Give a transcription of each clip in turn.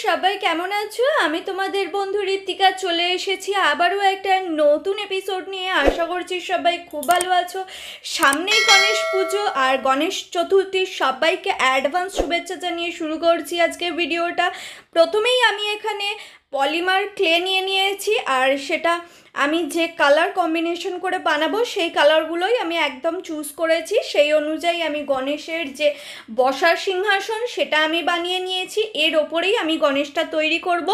সবাই কেমন আছো? আমি তোমাদের বন্ধু ঋত্বিকা চলে এসেছি আবারও একটা নতুন এপিসোড নিয়ে। আশা করছি সবাই খুব ভালো আছো। সামনেই গণেশ পুজো আর গণেশ চতুর্থী, সবাইকে অ্যাডভান্স শুভেচ্ছা জানিয়ে শুরু করছি আজকের ভিডিওটা। প্রথমেই আমি এখানে পলিমার ক্লে নিয়ে নিয়েছি, আর সেটা আমি যে কালার কম্বিনেশন করে বানাবো সেই কালারগুলোই আমি একদম চুজ করেছি। সেই অনুযায়ী আমি গণেশের যে বসার সিংহাসন সেটা আমি বানিয়ে নিয়েছি, এর ওপরেই আমি গণেশটা তৈরি করব।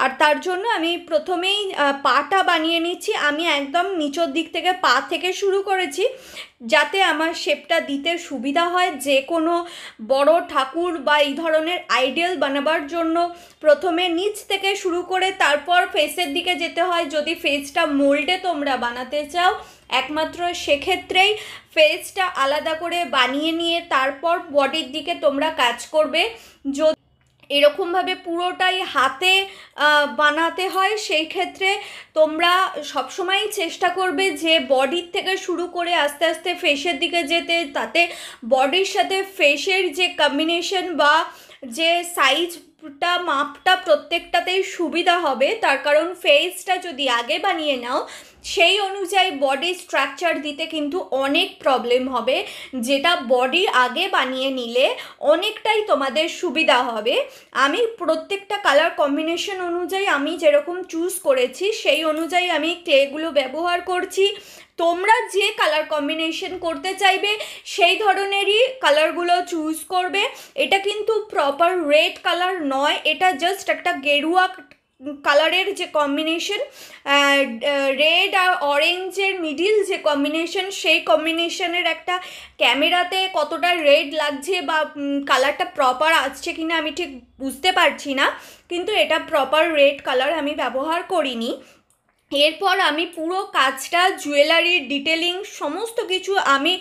আর তার জন্য আমি প্রথমেই পাটা বানিয়ে নিচ্ছি। আমি একদম নিচের দিক থেকে পা থেকে শুরু করেছি, যাতে আমার শেপটা দিতে সুবিধা হয়। যে কোনো বড় ঠাকুর বা এই ধরনের আইডিয়াল বানাবার জন্য প্রথমে নিচ থেকে শুরু করে তারপর ফেসের দিকে যেতে হয়। যদি ফেসটা মোল্ডে তোমরা বানাতে চাও, একমাত্র সেক্ষেত্রেই ফেসটা আলাদা করে বানিয়ে নিয়ে তারপর বডির দিকে তোমরা কাজ করবে। যদি এরকমভাবে পুরোটাই হাতে বানাতে হয়, সেই ক্ষেত্রে তোমরা সবসময়ই চেষ্টা করবে যে বডির থেকে শুরু করে আস্তে আস্তে ফেসের দিকে যেতে, তাতে বডির সাথে ফেসের যে কম্বিনেশন বা যে সাইজটা মাপটা প্রত্যেকটাতেই সুবিধা হবে। তার কারণ ফেসটা যদি আগে বানিয়ে নাও, সেই অনুযায়ী বডি স্ট্রাকচার দিতে কিন্তু অনেক প্রবলেম হবে, যেটা বডি আগে বানিয়ে নিলে অনেকটাই তোমাদের সুবিধা হবে। আমি প্রত্যেকটা কালার কম্বিনেশন অনুযায়ী আমি যেরকম চুজ করেছি সেই অনুযায়ী আমি ক্লেগুলো ব্যবহার করছি। তোমরা যে কালার কম্বিনেশন করতে চাইবে সেই ধরনেরই কালারগুলো চুজ করবে। এটা কিন্তু প্রপার রেড কালার নয়, এটা জাস্ট একটা গেরুয়া কালারের যে কম্বিনেশন, রেড আর অরেঞ্জের মিডিল যে কম্বিনেশন, সেই কম্বিনেশনের একটা ক্যামেরাতে কতটা রেড লাগছে বা কালারটা প্রপার আসছে কিনা আমি ঠিক বুঝতে পারছি না, কিন্তু এটা প্রপার রেড কালার আমি ব্যবহার করিনি। এরপর আমি পুরো কাজটা, জুয়েলারি ডিটেলিং সমস্ত কিছু আমি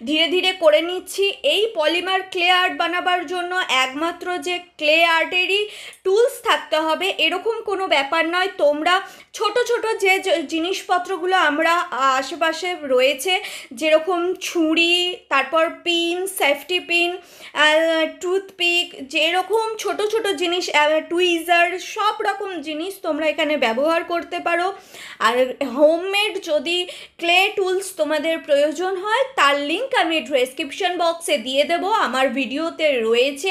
ধীরে ধীরে করে নিচ্ছি। এই পলিমার ক্লে আর্ট বানাবার জন্য একমাত্র যে ক্লে আর্টেরই টুলস থাকতে হবে এরকম কোনো ব্যাপার নয়। তোমরা ছোট ছোট যে জিনিসপত্রগুলো আমরা আশেপাশে রয়েছে, যেরকম ছুরি, তারপর পিন, সেফটি পিন, টুথপিক, যেরকম ছোট ছোট জিনিস, টুইজার, সব রকম জিনিস তোমরা এখানে ব্যবহার করতে পারো। আর হোমমেড যদি ক্লে টুলস তোমাদের প্রয়োজন হয়, তার লিঙ্ক আমি ডেসক্রিপশন বক্সে দিয়ে দেবো। আমার ভিডিওতে রয়েছে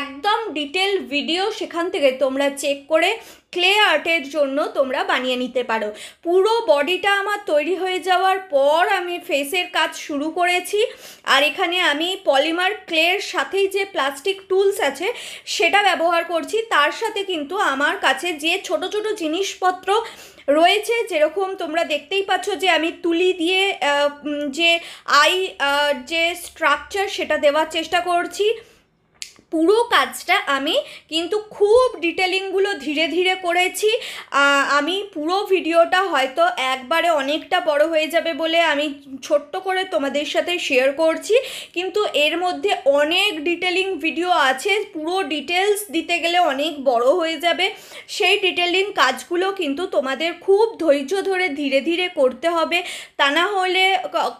একদম ডিটেল ভিডিও, সেখান থেকে তোমরা চেক করে ক্লে আর্টের জন্য তোমরা বানিয়ে নিতে পারো। পুরো বডিটা আমার তৈরি হয়ে যাওয়ার পর আমি ফেসের কাজ শুরু করেছি। আর এখানে আমি পলিমার ক্লের সাথেই যে প্লাস্টিক টুলস আছে সেটা ব্যবহার করছি। তার সাথে কিন্তু আমার কাছে যে ছোট ছোট জিনিসপত্র রয়েছে, যেরকম তোমরা দেখতেই পাচ্ছ যে আমি তুলি দিয়ে যে যে স্ট্রাকচার সেটা দেওয়ার চেষ্টা করছি। পুরো কাজটা আমি কিন্তু খুব ডিটেলিংগুলো ধীরে ধীরে করেছি। আমি পুরো ভিডিওটা হয়তো একবারে অনেকটা বড় হয়ে যাবে বলে আমি ছোট্ট করে তোমাদের সাথে শেয়ার করছি, কিন্তু এর মধ্যে অনেক ডিটেলিং ভিডিও আছে। পুরো ডিটেলস দিতে গেলে অনেক বড় হয়ে যাবে। সেই ডিটেলিং কাজগুলো কিন্তু তোমাদের খুব ধৈর্য ধরে ধীরে ধীরে করতে হবে, তা না হলে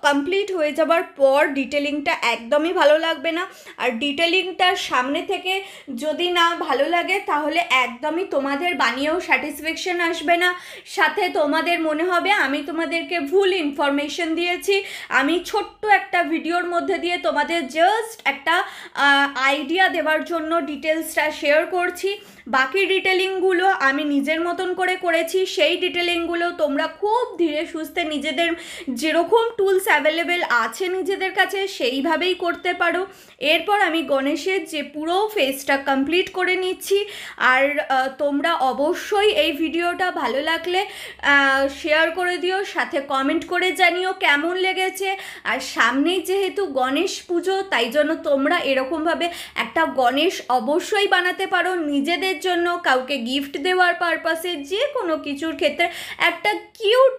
কমপ্লিট হয়ে যাবার পর ডিটেলিংটা একদমই ভালো লাগবে না। আর ডিটেলিংটা সামনে থেকে যদি না ভালো লাগে তাহলে একদমই তোমাদের বানিয়েও স্যাটিসফ্যাকশন আসবে না। সাথে তোমাদের মনে হবে আমি তোমাদেরকে ভুল ইনফরমেশন দিয়েছি। আমি ছোট্ট একটা ভিডিওর মধ্যে দিয়ে তোমাদের জাস্ট একটা আইডিয়া দেওয়ার জন্য ডিটেলসটা শেয়ার করছি। বাকি ডিটেলিংগুলো আমি নিজের মতন করে করেছি। সেই ডিটেলিংগুলো তোমরা খুব ধীরে সুস্থে নিজেদের যেরকম টুলস অ্যাভেলেবেল আছে নিজেদের কাছে সেইভাবেই করতে পারো। এরপর আমি গণেশের যে পুরো ফেসটা কমপ্লিট করে নিচ্ছি। আর তোমরা অবশ্যই এই ভিডিওটা ভালো লাগলে শেয়ার করে দিও, সাথে কমেন্ট করে জানিও কেমন লেগেছে। আর সামনেই যেহেতু গণেশ পুজো, তাই জন্য তোমরা এরকমভাবে একটা গণেশ অবশ্যই বানাতে পারো নিজেদের জন্য, কাউকে গিফট দেওয়ার পারপাসে, যে কোনো কিছুর ক্ষেত্রে একটা কিউট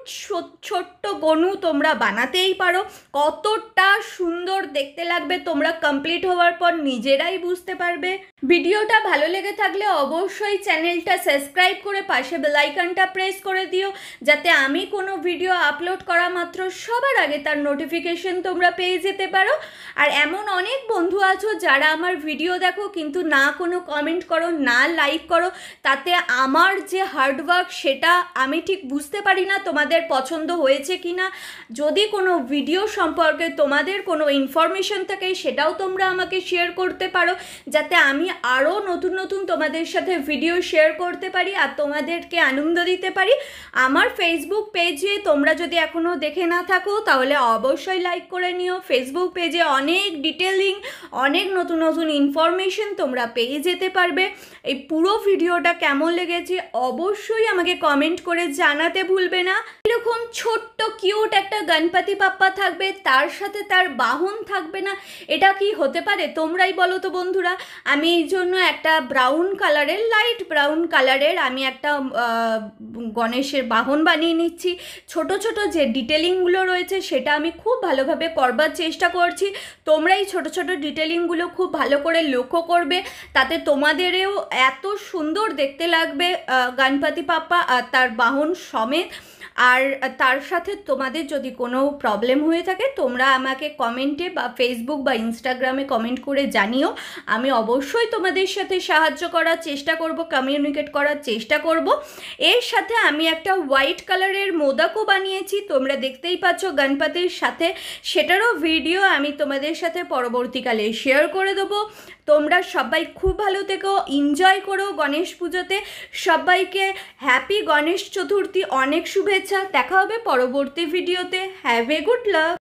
ছোট্ট গনু তোমরা বানাতেই পারো। কতটা সুন্দর দেখতে লাগবে তোমরা কমপ্লিট কমপ্লিট হওয়ার পর নিজেরাই বুঝতে পারবে। ভিডিওটা ভালো লেগে থাকলে অবশ্যই চ্যানেলটা সাবস্ক্রাইব করে পাশে বেল আইকনটা প্রেস করে দিও, যাতে আমি কোনো ভিডিও আপলোড করা মাত্র সবার আগে তার নোটিফিকেশন তোমরা পেয়ে যেতে পারো। আর এমন অনেক বন্ধু আছো যারা আমার ভিডিও দেখো কিন্তু না কোনো কমেন্ট করো, না লাইক করো, তাতে আমার যে হার্ডওয়ার্ক সেটা আমি ঠিক বুঝতে পারি না তোমাদের পছন্দ হয়েছে কি না। যদি কোনো ভিডিও সম্পর্কে তোমাদের কোনো ইনফরমেশন থাকে সেটাও তোমরা আমাকে শেয়ার করতে পারো, যাতে আমি আরও নতুন নতুন তোমাদের সাথে ভিডিও শেয়ার করতে পারি আর তোমাদেরকে আনন্দ দিতে পারি। আমার ফেসবুক পেজে তোমরা যদি এখনও দেখে না থাকো তাহলে অবশ্যই লাইক করে নিও। ফেসবুক পেজে অনেক ডিটেলিং, অনেক নতুন নতুন ইনফরমেশন তোমরা পেয়ে যেতে পারবে। এই পুরো ভিডিওটা কেমন লেগেছে অবশ্যই আমাকে কমেন্ট করে জানাতে ভুলবে না। এরকম ছোট্ট কিউট একটা গণপতি বাপ্পা থাকবে, তার সাথে তার বাহন থাকবে না, এটা কি হতে পারে? তোমরাই বলো তো বন্ধুরা। আমি এই জন্য একটা ব্রাউন কালারের, লাইট ব্রাউন কালারের আমি একটা গণেশের বাহন বানিয়ে নিচ্ছি। ছোট ছোট যে ডিটেলিংগুলো রয়েছে সেটা আমি খুব ভালোভাবে করবার চেষ্টা করছি। তোমরা এই ছোট ছোট ডিটেলিংগুলো খুব ভালো করে লক্ষ্য করবে, তাতে তোমাদেরও এত সুন্দর দেখতে লাগবে গণপতি বাপ্পা আর তার বাহন সমেত। আর তার সাথে তোমাদের যদি কোনো প্রবলেম হয়ে থাকে তোমরা আমাকে কমেন্টে বা ফেসবুক বা ইনস্টাগ্রামে কমেন্ট করে জানিও। আমি অবশ্যই তোমাদের সাথে সাহায্য করার চেষ্টা করব, কমিউনিকেট করার চেষ্টা করব। এর সাথে আমি একটা হোয়াইট কালারের মোদকও বানিয়েছি, তোমরা দেখতেই পাচ্ছ গণপতির সাথে, সেটারও ভিডিও আমি তোমাদের সাথে পরবর্তীকালে শেয়ার করে দেবো। তোমরা সবাই খুব ভালো থেকো, এনজয় করো গণেশ পুজোতে। সবাইকে হ্যাপি গণেশ চতুর্থী, অনেক শুভেচ্ছা। দেখা হবে পরবর্তী ভিডিওতে। Have a good luck.